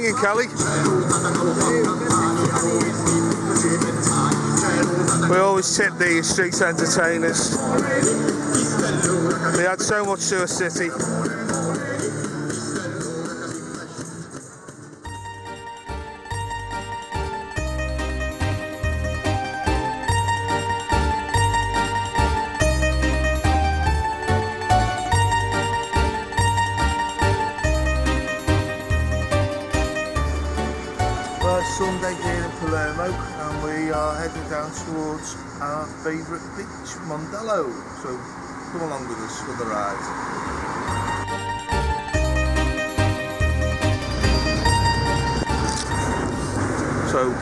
singing, Kelly? We always tip the street entertainers. They add so much to a city. Sunday here in Palermo, and we are heading down towards our favourite beach, Mondello. So come along with us for the ride. So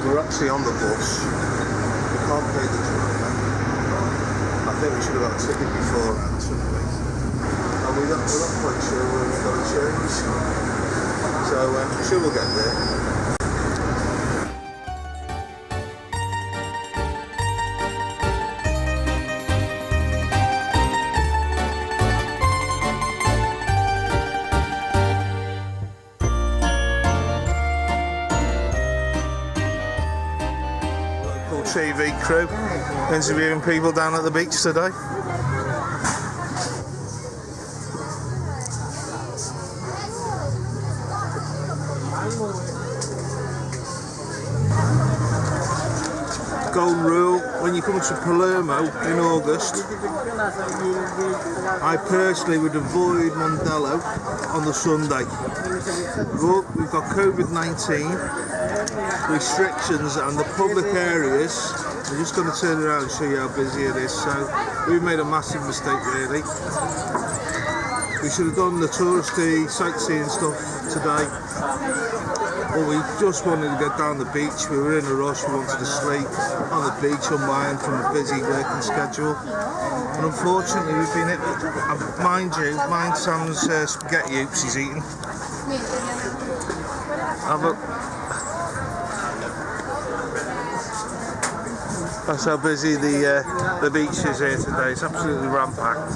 we're actually on the bus. We can't pay the driver. I think we should have got a ticket beforehand, shouldn't we? And we're not quite sure where we've got to change. So I'm sure we'll get there. TV crew interviewing people down at the beach today. Golden rule when you come to Palermo in August, I personally would avoid Mondello on the Sunday. We've got COVID-19 restrictions and the public areas. I'm just going to turn around and show you how busy it is. So we've made a massive mistake really. We should have done the touristy sightseeing stuff today, but we just wanted to get down the beach. We were in a rush, we wanted to sleep on the beach, unwind from a busy working schedule, and unfortunately we've been hit with, mind Sam's spaghetti hoops he's eating. That's how busy the beach is here today. It's absolutely ram-packed.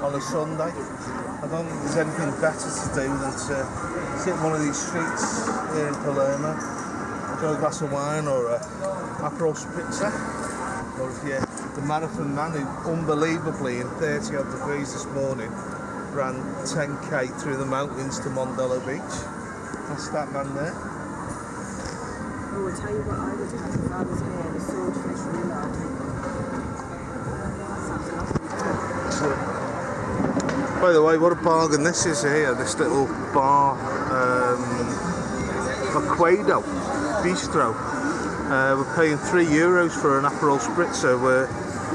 On a Sunday. I don't think there's anything better to do than to sit in one of these streets here in Palermo, enjoy a glass of wine or a Aperol Spritzer, or if you're the marathon man who unbelievably in 30 odd degrees this morning ran 10k through the mountains to Mondello Beach. That's that man there. Oh, I'll tell you what I would have if I was here, the swordfish roulade. By the way, what a bargain this is here, this little bar, Aquado Bistro. We're paying €3 for an Aperol Spritzer.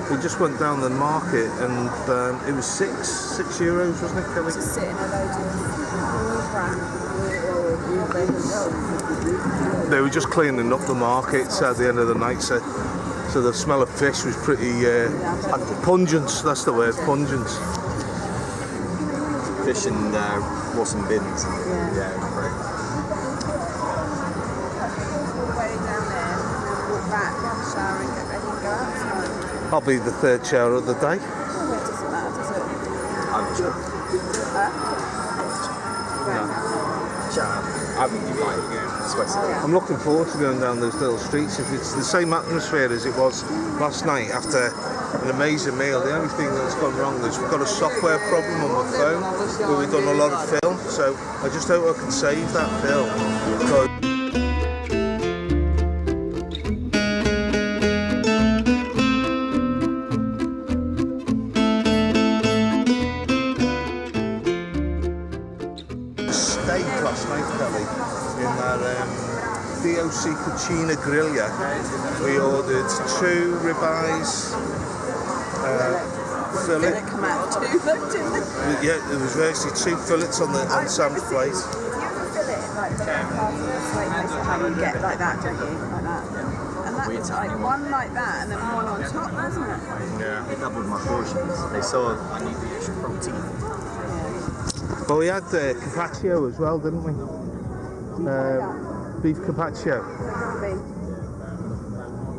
We just went down the market and it was €6, wasn't it, Kelly? Just sitting a load of They were just cleaning up the markets at the end of the night, so the smell of fish was pretty pungent, that's the word, pungent. Fish and what's in bins. Yeah, not great. I'll be the third shower of the day. Oh, it doesn't matter, does it? I'm sure. No. Shower. I think you might sweat. I'm looking forward to going down those little streets. If it's the same atmosphere as it was last night after an amazing meal. The only thing that's gone wrong is we've got a software problem on my phone where we've done a lot of film, so I just hope I can save that film. Steak last night, Kelly, in our DOC Cucina Griglia. We ordered 2 ribeyes, fillet. Didn't come out too much, didn't it? Yeah, there was virtually 2 fillets on Sam's plate. If you fill it like the half of the plate, how you get like that, don't you? Like that. And that was like one like that and then one on top, wasn't it? Yeah. They doubled my portions. They saw I need the extra protein. Yeah. Well, we had carpaccio as well, didn't we? Beef carpaccio.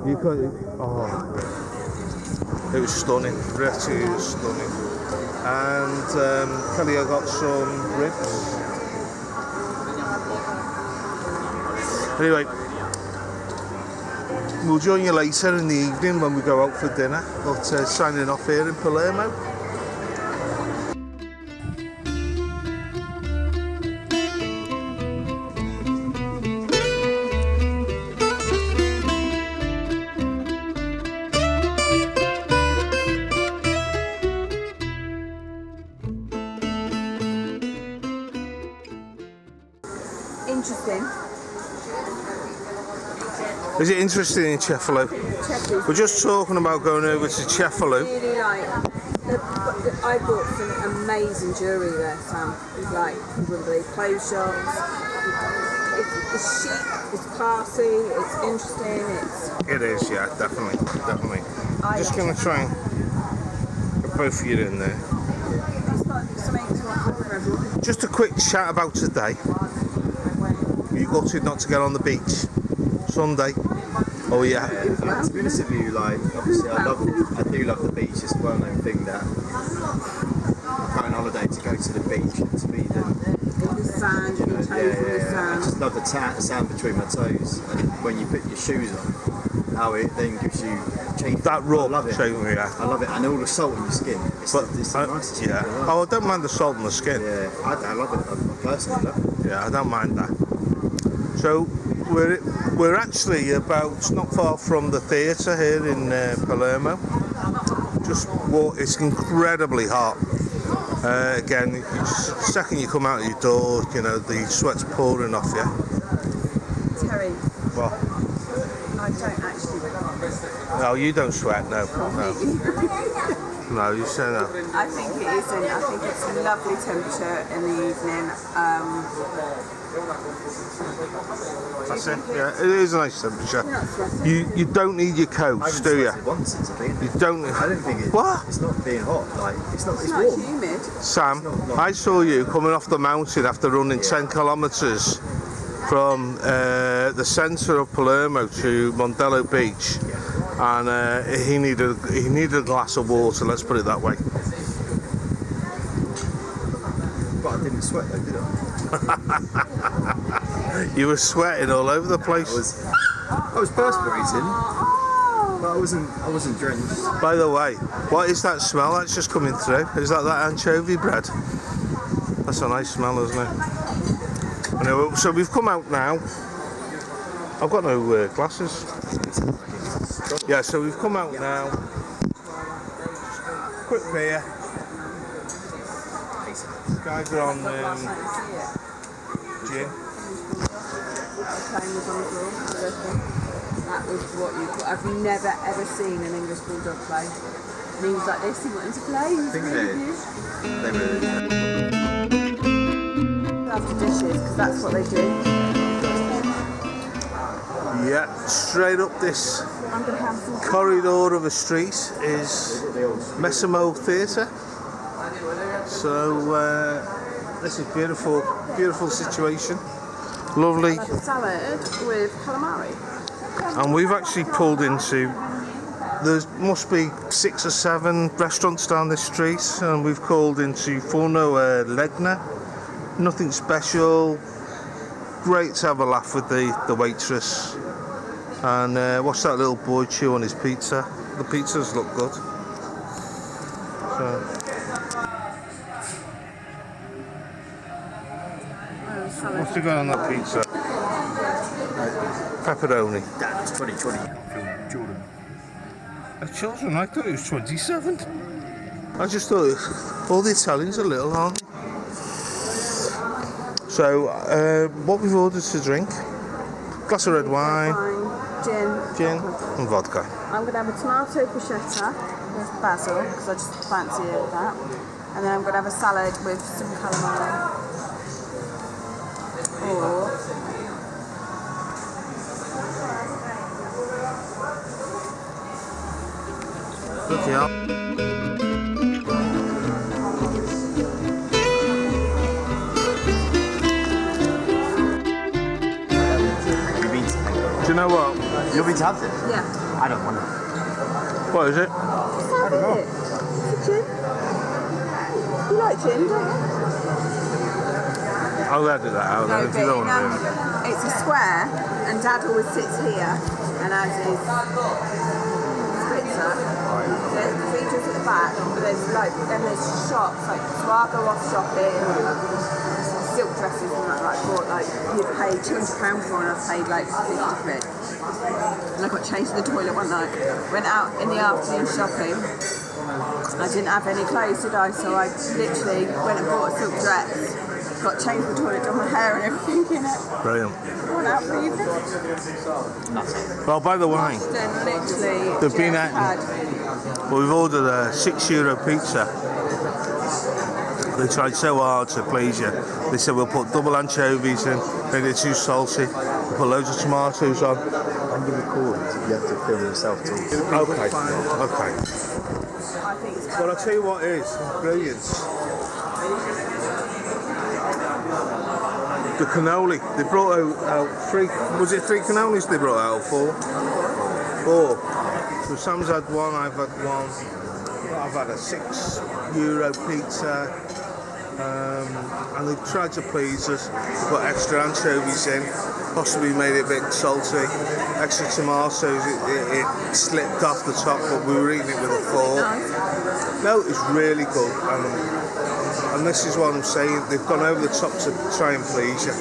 You could. Oh, it was stunning. Really was stunning. And Kelly, I got some ribs. Anyway, we'll join you later in the evening when we go out for dinner. But signing off here in Palermo. Interesting. Is it interesting in Cefalo? We're just talking about going over to Cefalo. Really I bought some amazing jewellery there, Sam. Like, you wouldn't believe, clothes shops. It's chic, it's classy, it's interesting, It is, yeah, definitely. Just going to try and get both of you in there. It's got something to offer for everyone. Just a quick chat about today. You gutted not to get on the beach Sunday? Oh yeah. To be honest with you, like obviously I do love the beach. It's a well-known thing that I go on holiday to go to the beach and to be the sand, your toes in the sand. I just love the sand between my toes, and when you put your shoes on, how it then gives you change. That rub, I love it. yeah. I love it, and all the salt on your skin. It's the nicest thing in the world. Oh, I don't mind the salt on the skin. Yeah, I love it. I personally love it. Yeah, I don't mind that. So we're actually not far from the theatre here in Palermo. It's incredibly hot. Again, the second you come out of your door, you know, the sweat's pouring off you. Terry, What? I don't actually regret. No, you don't sweat, no. No, you say no. I think it isn't. I think it's a lovely temperature in the evening. That's it. Yeah, it is a nice temperature. You're not sweating. You don't need your coats, do you? Once since I've been there. You don't. I don't think it. What? It's not being hot. Like it's It's not warm. humid. Sam, I saw you coming off the mountain after running 10 kilometres from the centre of Palermo to Mondello Beach, and he needed a glass of water. Let's put it that way. But I didn't sweat though, did I? You were sweating all over the place. I was perspiring, but I wasn't drenched. By the way, what is that smell that's just coming through? Is that anchovy bread? That's a nice smell, isn't it? Anyway, so we've come out now. I've got no glasses. Yeah, so we've come out now. Quick beer. Guys are on gin. That was what you put. I've never ever seen an English bulldog play. And he was like this, he wanted to play. He was really good. After dishes, because that's what they do. Yeah, straight up this I'm going to have some corridor of a street is Massimo Theatre. So this is beautiful situation. Lovely. like a salad with calamari. And we've actually pulled into, there must be 6 or 7 restaurants down this street, and we've called into Forno Legna. Nothing special. Great to have a laugh with the waitress. And watch that little boy chew on his pizza. The pizzas look good. So. What's it got on that pizza? Pepperoni. Damn, it's 2020. Jordan. Children, I thought it was 27. I just thought all the Italians are little, aren't they? So, what we've ordered to drink? Glass of red wine, gin and vodka. I'm going to have a tomato bruschetta with basil, because I just fancy it with that. And then I'm going to have a salad with some calamari. Or Bloody hell. you know what? You want me to have this? Yeah. I don't want it. What is it? I don't know. It's a gin. You like gin, don't you? I'll edit that out then if you don't want to. It's a square, and Dad always sits here and has his spritzer. There's features at the back, but there's shops, so I'll go off shopping, silk dresses and that, bought you'd pay £200 for, and I've paid 50 quid. And I got changed in the toilet one night. Went out in the afternoon shopping. I didn't have any clothes, did I? So I literally went and bought a silk dress. Got changed in the toilet, done my hair and everything in it. Brilliant. Went out for the evening. Well, by the way, Then literally they've been just at. Well, we've ordered a €6 pizza. They tried so hard to please you. They said we'll put double anchovies in, maybe they're too salty. We'll put loads of tomatoes on. When you record, you have to film yourself talking. Okay. I think it's Well, I'll tell you what is brilliant. The cannoli. They brought out three. Was it 3 cannolis they brought out? 4. So Sam's had one. I've had one. I've had a €6 pizza. And they've tried to please us. They put extra anchovies in. Possibly made it a bit salty. Extra tomatoes. It slipped off the top, but we were eating it with a fork. No, it's really good. And this is what I'm saying, they've gone over the top to try and please you.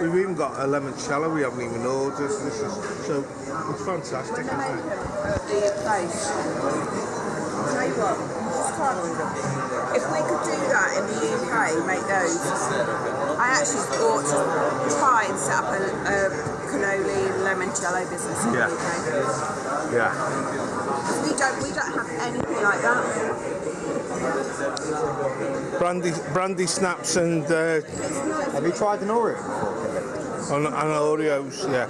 We've even got a limoncello we haven't even ordered. So it's fantastic, isn't it? If we could do that in the UK, make those, I actually ought to try and set up a cannoli and limoncello business in the UK. Yeah. We don't have anything like that. Brandy snaps and Have you tried an Oreo before, Kevin? Oreos, yeah.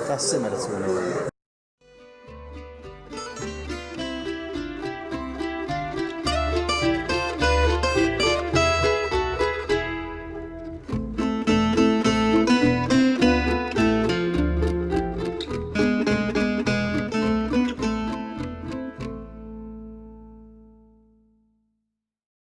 That's similar to an Oreo.